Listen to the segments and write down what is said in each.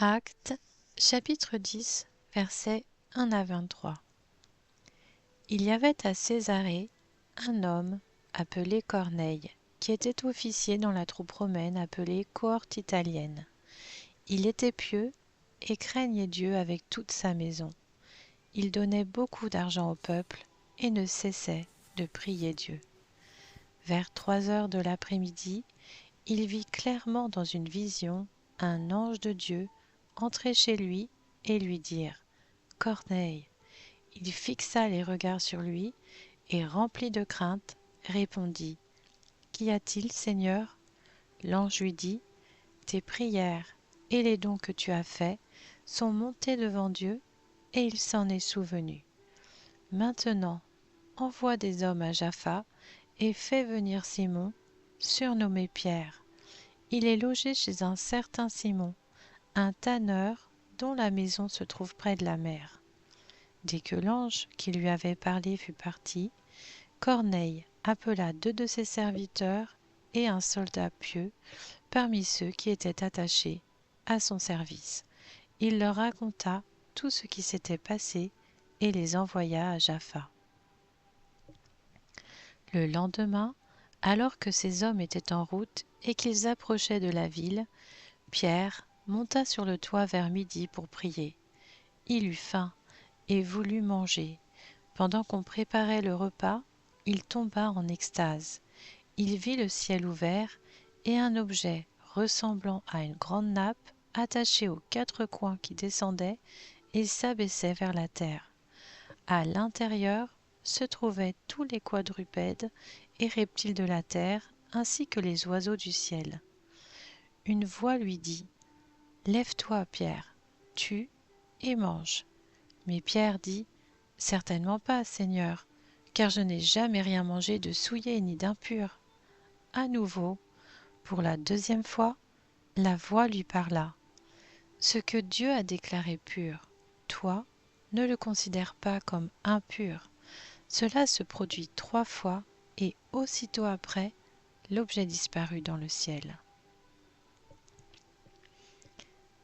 Actes, chapitre 10, versets 1 à 23. Il y avait à Césarée un homme appelé Corneille, qui était officier dans la troupe romaine appelée cohorte italienne. Il était pieux et craignait Dieu avec toute sa maison. Il donnait beaucoup d'argent au peuple et ne cessait de prier Dieu. Vers 3 heures de l'après-midi, il vit clairement dans une vision un ange de Dieu entrer chez lui et lui dire « Corneille ». Il fixa les regards sur lui et, rempli de crainte, répondit « Qu'y a-t-il, Seigneur ?» L'ange lui dit « Tes prières et les dons que tu as faits sont montés devant Dieu et il s'en est souvenu. Maintenant, envoie des hommes à Jaffa et fais venir Simon, surnommé Pierre. Il est logé chez un certain Simon, un tanneur dont la maison se trouve près de la mer. » Dès que l'ange qui lui avait parlé fut parti, Corneille appela 2 de ses serviteurs et un soldat pieux parmi ceux qui étaient attachés à son service. Il leur raconta tout ce qui s'était passé et les envoya à Jaffa. Le lendemain, alors que ces hommes étaient en route et qu'ils approchaient de la ville, Pierre monta sur le toit vers midi pour prier. Il eut faim et voulut manger. Pendant qu'on préparait le repas, il tomba en extase. Il vit le ciel ouvert et un objet ressemblant à une grande nappe attachée aux 4 coins qui descendait et s'abaissait vers la terre. À l'intérieur se trouvaient tous les quadrupèdes et reptiles de la terre ainsi que les oiseaux du ciel. Une voix lui dit « Lève-toi, Pierre, tue et mange. » Mais Pierre dit « Certainement pas, Seigneur, car je n'ai jamais rien mangé de souillé ni d'impur. » À nouveau, pour la 2e fois, la voix lui parla. « Ce que Dieu a déclaré pur, toi, ne le considère pas comme impur. » Cela se produit 3 fois et aussitôt après, l'objet disparut dans le ciel.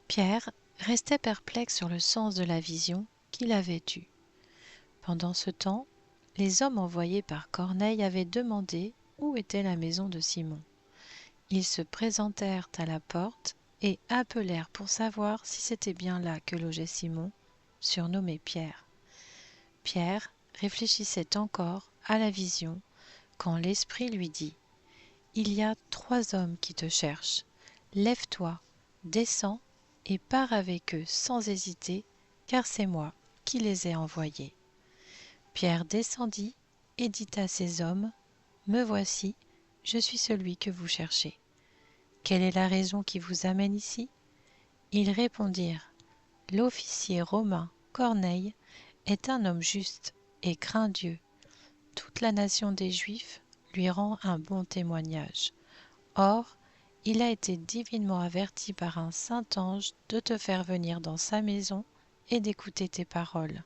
Pierre restait perplexe sur le sens de la vision qu'il avait eue. Pendant ce temps, les hommes envoyés par Corneille avaient demandé où était la maison de Simon. Ils se présentèrent à la porte et appelèrent pour savoir si c'était bien là que logeait Simon, surnommé Pierre. Pierre réfléchissait encore à la vision quand l'Esprit lui dit « Il y a 3 hommes qui te cherchent. Lève-toi, descends et pars avec eux sans hésiter, car c'est moi qui les ai envoyés. » Pierre descendit et dit à ces hommes « Me voici, je suis celui que vous cherchez. Quelle est la raison qui vous amène ici ?» Ils répondirent « L'officier romain Corneille est un homme juste et craint Dieu. Toute la nation des Juifs lui rend un bon témoignage. Or, il a été divinement averti par un saint ange de te faire venir dans sa maison et d'écouter tes paroles. »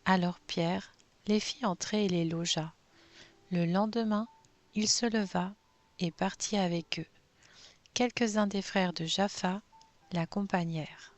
Alors Pierre les fit entrer et les logea. Le lendemain, il se leva et partit avec eux. Quelques-uns des frères de Jaffa l'accompagnèrent.